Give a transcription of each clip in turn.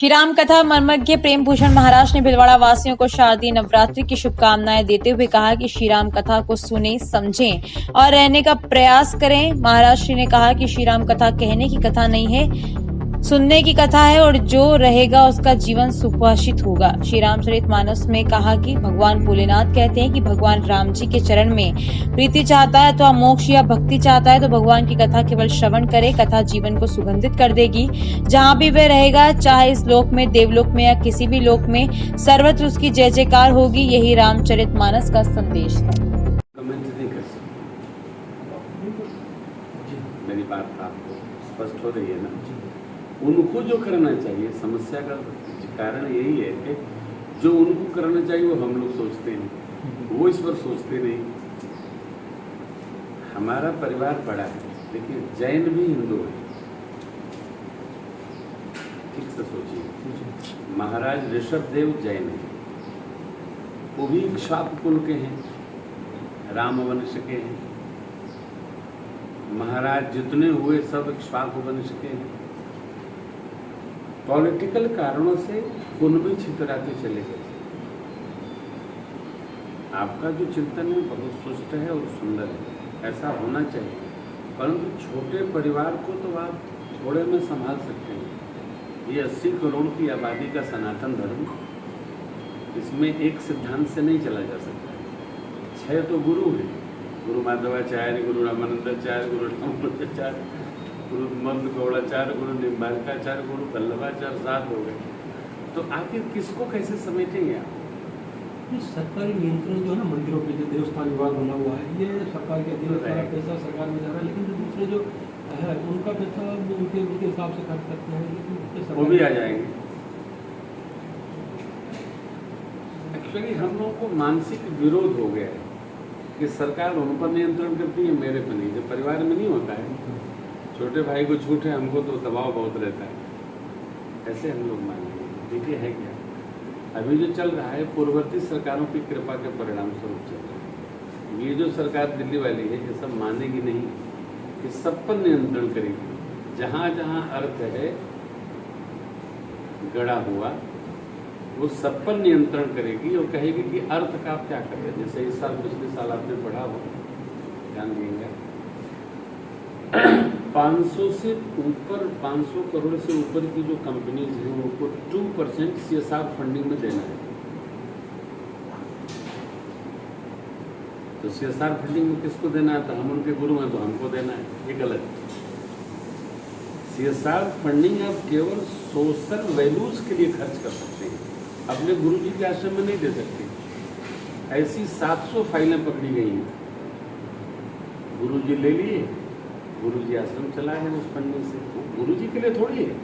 श्री राम कथा मर्मज्ञ प्रेम भूषण महाराज ने भिलवाड़ा वासियों को शारदीय नवरात्रि की शुभकामनाएं देते हुए कहा कि श्री राम कथा को सुने, समझें और रहने का प्रयास करें। महाराज श्री ने कहा कि श्री राम कथा कहने की कथा नहीं है, सुनने की कथा है और जो रहेगा उसका जीवन सुभाषित होगा। श्री रामचरितमानस में कहा कि भगवान भोलेनाथ कहते हैं कि भगवान राम जी के चरण में प्रीति चाहता है अथवा मोक्ष या भक्ति चाहता है तो भगवान की कथा केवल श्रवण करे। कथा जीवन को सुगंधित कर देगी। जहां भी वह रहेगा, चाहे इस लोक में, देवलोक में या किसी भी लोक में, सर्वत्र उसकी जय जयकार होगी। यही रामचरितमानस का संदेश है। कमेंट नहीं कर सकते। मेरी बात आपको स्पष्ट हो रही है ना? उनको जो करना चाहिए, समस्या का कारण यही है कि जो उनको करना चाहिए वो हम लोग सोचते नहीं, वो इस पर सोचते नहीं। हमारा परिवार बड़ा है, देखिए जैन भी हिंदू है, ठीक से सोचिए। महाराज ऋषभदेव जैन है, वो भी इक्ष्वाकु कुल के हैं, राम वंश के हैं। महाराज जितने हुए सब इक्ष्वाकु वंश के हैं। पॉलिटिकल कारणों से कुनबी छितराते चले गए। आपका जो चिंतन है बहुत सुस्त है और सुंदर है, ऐसा होना चाहिए। परंतु छोटे परिवार को तो आप थोड़े में संभाल सकते हैं। ये 80 करोड़ की आबादी का सनातन धर्म, इसमें एक सिद्धांत से नहीं चला जा सकता। 6 तो गुरु हैं, गुरु माधवाचार्य, गुरु रामानंदाचार्य, गुरु रामानुजाचार्य, गुरु मंद गौड़ाचार्य, गुरु निम्बारकाचार्य, गुरु वल्लभाचार्य, 7 हो गए। तो आखिर किसको कैसे समेटेंगे आप? सरकारी नियंत्रण जो है ना, मंदिरों पे जो देवस्थान विभाग बना हुआ है, ये सरकार के अधीन है, पैसा सरकार में जा रहा है, लेकिन जो दूसरे जो है उनका पैसा उनके हिसाब से खर्च करते हैं, लेकिन वो भी आ जाएंगे। एक्चुअली हम लोगों को मानसिक विरोध हो गया है कि सरकार उन पर नियंत्रण करती है, मेरे पर नहीं। जब परिवार में नहीं होता है, छोटे भाई को छूट है, हमको तो दबाव बहुत रहता है, ऐसे हम लोग मानेंगे। देखिए है क्या, अभी जो चल रहा है पूर्ववर्ती सरकारों की कृपा के परिणाम स्वरूप चल रहा है। ये जो सरकार दिल्ली वाली है, ये सब मानेगी नहीं कि सब पर नियंत्रण करेगी। जहाँ जहाँ अर्थ है गड़ा हुआ, वो सब पर नियंत्रण करेगी और कहेगी कि अर्थ का आप क्या करें। जैसे इस साल, पिछले साल आपने पढ़ा हो, ध्यान देंगे, 500 से ऊपर, 500 करोड़ से ऊपर की जो कंपनीज हैं उनको 2% CSR फंडिंग में देना है। तो CSR फंडिंग में किसको देना है? तो हम उनके गुरु हैं तो हमको देना है, ये गलत है। CSR फंडिंग आप केवल सोशल वैल्यूज के लिए खर्च कर सकते हैं, अपने गुरु जी के आश्रम में नहीं दे सकते। ऐसी 700 फाइलें पकड़ी गई हैं, गुरु जी ले लिए, गुरु जी आश्रम चला है उस फंडिंग से। गुरु जी के लिए थोड़ी है,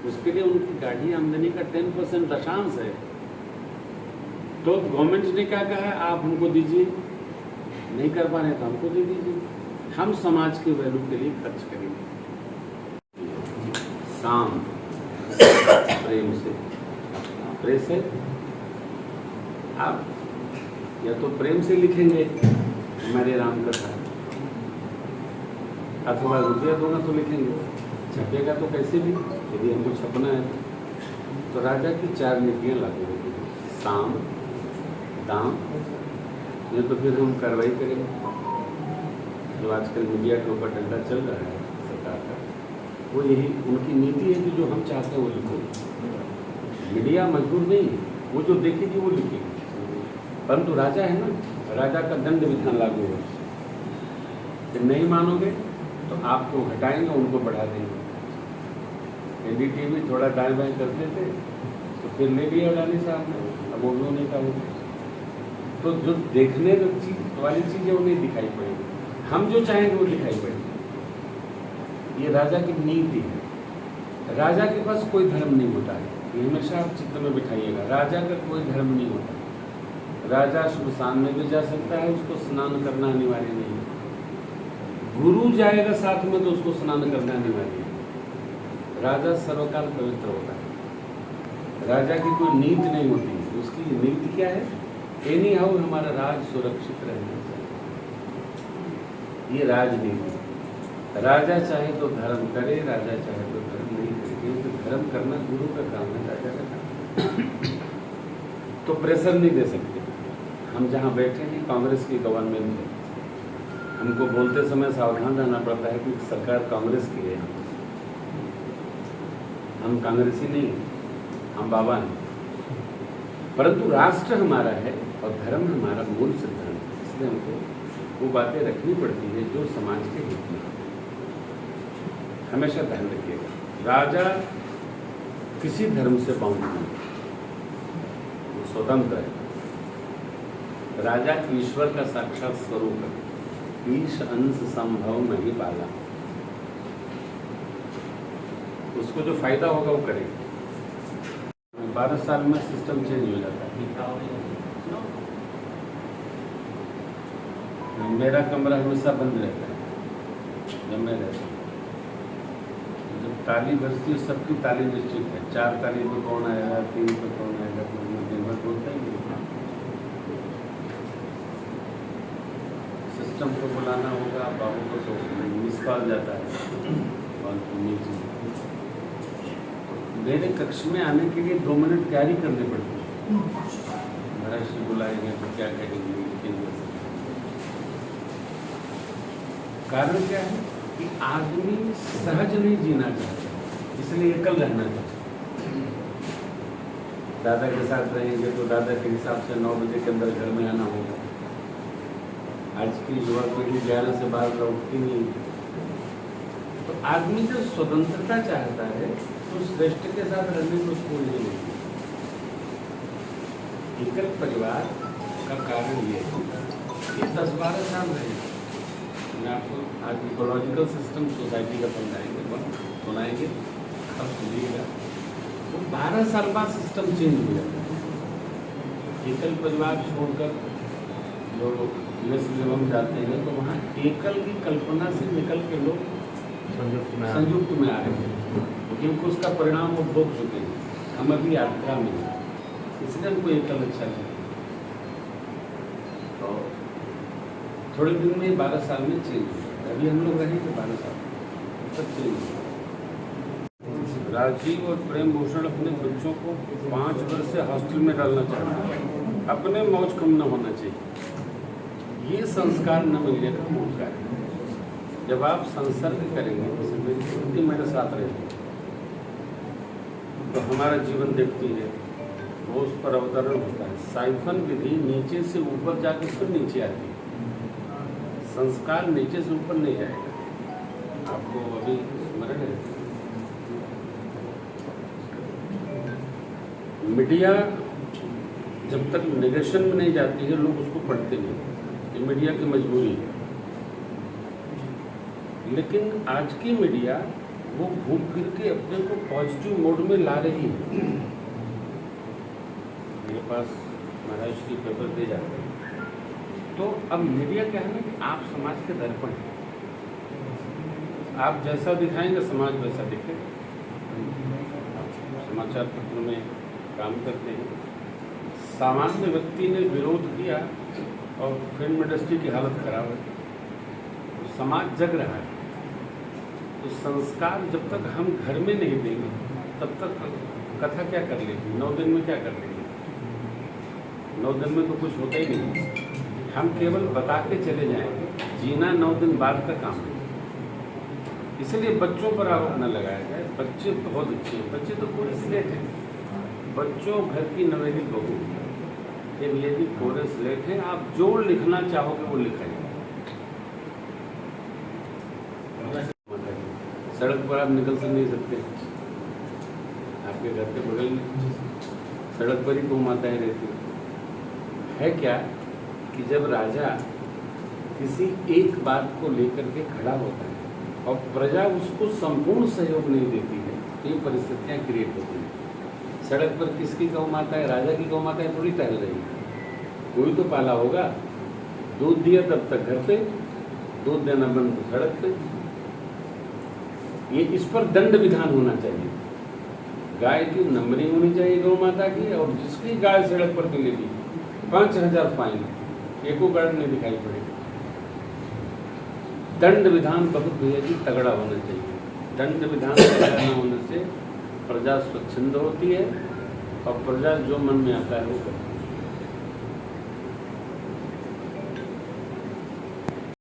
उसके लिए उनकी गाढ़ी आमदनी का 10% दशांश है। तो गवर्नमेंट ने क्या कहा है, आप हमको दीजिए, नहीं कर पा रहे तो हमको दे दीजिए, हम समाज के वैल्यू के लिए खर्च करेंगे। शाम प्रेम से, प्रेम से आप या तो प्रेम से लिखेंगे हमारे राम कथा, अथवा रुपया दूंगा तो लिखेंगे, छपेगा तो कैसे भी, यदि हमको छपना है। तो राजा की 4 नीतियाँ लागू होगी, साम, दाम, ये तो फिर हम कार्रवाई करेंगे। जो आजकल मीडिया के ऊपर डंडा चल रहा है सरकार का, वो यही उनकी नीति है कि जो हम चाहते हैं वो लिखेंगे। मीडिया मजबूर नहीं है, वो जो देखेगी वो लिखेगी। परंतु राजा है ना, राजा का दंड विधान लागू हो, नहीं मानोगे तो आपको हटाएंगे, उनको बढ़ा देंगे। NDTV थोड़ा दाएं बाएं करते थे तो फिर ले लिया अडानी साहब ने, अब वो भी नहीं था। तो जो देखने वाली चीज़ है वो नहीं दिखाई पड़ेगी, हम जो चाहेंगे वो दिखाई पड़ेगी। ये राजा की नीति है। राजा के पास कोई धर्म नहीं होता है, ये हमेशा आप चित्त में बिठाइएगा। राजा का कोई धर्म नहीं होता। राजा श्मशान में भी जा सकता है, उसको स्नान करना अनिवार्य नहीं है। गुरु जाएगा साथ में तो उसको स्नान करना अनिवार्य है। राजा सर्वकाल पवित्र होता है। राजा की कोई नीति नहीं होती, उसकी नीति क्या है? एनी हाउ हमारा राज सुरक्षित रहना चाहिए, ये राजनीति। राजा चाहे तो धर्म करे, राजा चाहे तो धर्म नहीं करे, क्योंकि धर्म धर्म करना गुरु का काम है, राजा का काम। तो प्रेशर नहीं दे सकते। हम जहाँ बैठे हैं कांग्रेस की गवर्नमेंट है, हमको बोलते समय सावधान रहना पड़ता है कि सरकार कांग्रेस की है। हम कांग्रेसी नहीं, हम बाबा हैं, परंतु राष्ट्र हमारा है और धर्म हमारा मूल सिद्धांत है। इसलिए हमको वो बातें रखनी पड़ती है जो समाज के हित में। हमेशा ध्यान रखिएगा, राजा किसी धर्म से बाउंड नहीं, वो स्वतंत्र है। राजा ईश्वर का साक्षात स्वरूप है, ईश अंश संभव नहीं पाला। उसको जो फायदा होगा वो करेगा। 12 साल में सिस्टम चेंज हो जाता है। मेरा कमरा हमेशा बंद रहता है जब मैं रहता हूँ। जब ताली बजती है, सबकी ताली निश्चित है, 4 ताली पे कौन आएगा, 3 पे कौन आएगा, तो मैं दिन भर बोलता ही नहीं। सिस्टम को बुलाना होगा, बाबू को तो मिस कॉल जाता है। मेरे कक्ष में आने के लिए 2 मिनट तैयारी करनी पड़ती है। महाराज जी बुलाएंगे तो क्या करेंगे, कारण क्या है कि आदमी सहज नहीं जीना चाहता, इसलिए एकल रहना चाहता। दादा के साथ रहेंगे तो दादा के हिसाब से 9 बजे के अंदर घर में आना होगा। आज की युवा पीढ़ी 11 से 12 उठती नहीं। तो आदमी जो स्वतंत्रता चाहता है तो श्रेष्ठ के साथ रहने को कोई नहीं। एकल परिवार का कारण ये है कि 10-12 साल रहे। मैं आपको आज इकोलॉजिकल सिस्टम सोसाइटी का सुनाएंगे, अब सुनिएगा। तो 12 साल बाद सिस्टम चेंज हो जाता है। एकल परिवार छोड़कर जो हम जाते हैं तो वहाँ एकल की कल्पना से निकल के लोग संयुक्त में आ रहे हैं, क्योंकि उसका परिणाम वो भोग चुके हैं। हम अभी यात्रा में हैं, इसलिए हमको एकल अच्छा लगे। तो थोड़े दिन में 12 साल में चेंज हो जाता है। अभी हम लोग रहेंगे 12 साल तक चेंज हो। राजीव और प्रेम भूषण अपने बच्चों को 5 वर्ष से हॉस्टल में डालना चाहते हैं। अपने मौज कम न होना चाहिए, ये संस्कार न मिलने का मूल कारण है। जब आप संसर्ग करेंगे, जैसे मेरी स्थिति मेरे साथ रहेगी तो हमारा जीवन देखती है, वो उस पर अवतरण होता है। साइफन विधि नीचे से ऊपर जाके फिर नीचे आती है। संस्कार नीचे से ऊपर नहीं जाएगा। आपको अभी स्मरण है, मीडिया जब तक निगेशन में नहीं जाती है लोग उसको पढ़ते नहीं। ये मीडिया की मजबूरी है। लेकिन आज की मीडिया वो घूम फिर के अपने को पॉजिटिव मोड में ला रही है। मेरे पास महाराज की पेपर दे जाते हैं, तो अब मीडिया क्या है ना कि आप समाज के दर्पण हैं। आप जैसा दिखाएंगे समाज वैसा दिखेगा। समाचार पत्र में काम करते हैं, सामान्य व्यक्ति ने विरोध किया और फिल्म इंडस्ट्री की हालत खराब है, तो समाज जग रहा है। तो संस्कार जब तक हम घर में नहीं देंगे तब तक कथा क्या कर लेगी, 9 दिन में क्या कर लेंगे। 9 दिन में तो कुछ होता ही नहीं। हम केवल बता के चले जाएंगे, जीना 9 दिन बाद का काम है। इसलिए बच्चों पर आरोप न लगाया जाए। बच्चे बहुत अच्छे हैं, बच्चे तो पूरी स्लेट हैं। बच्चों घर की नवेली बहू, यदि पूरे स्लेट हैं, आप जो लिखना चाहोगे वो लिखाइए। सड़क पर आप निकल से नहीं सकते, आपके घर के बगल में सड़क पर ही गौ माताएं रहती है क्या कि जब राजा किसी एक बात को लेकर के खड़ा होता है और प्रजा उसको संपूर्ण सहयोग नहीं देती है, तो ये परिस्थितियाँ क्रिएट होती हैं। सड़क पर किसकी गौ माता है? राजा की गौ माता है थोड़ी टहल रही है, कोई तो पाला होगा। दूध दिया तब तक घर पे, दूध देना बंद तो सड़क पे। ये इस पर दंड विधान होना चाहिए। गाय की नंबरिंग होनी चाहिए गौ माता की, और जिसकी गाय सड़क पर मिलेगी 5000 फाइन, एको गार्ड नहीं दिखाई पड़ेगी। दंड विधान बहुत भैया जी तगड़ा होना चाहिए। दंड विधान तगड़ा न होने से प्रजा स्वच्छंद होती है और प्रजा जो मन में आता है वो करती है।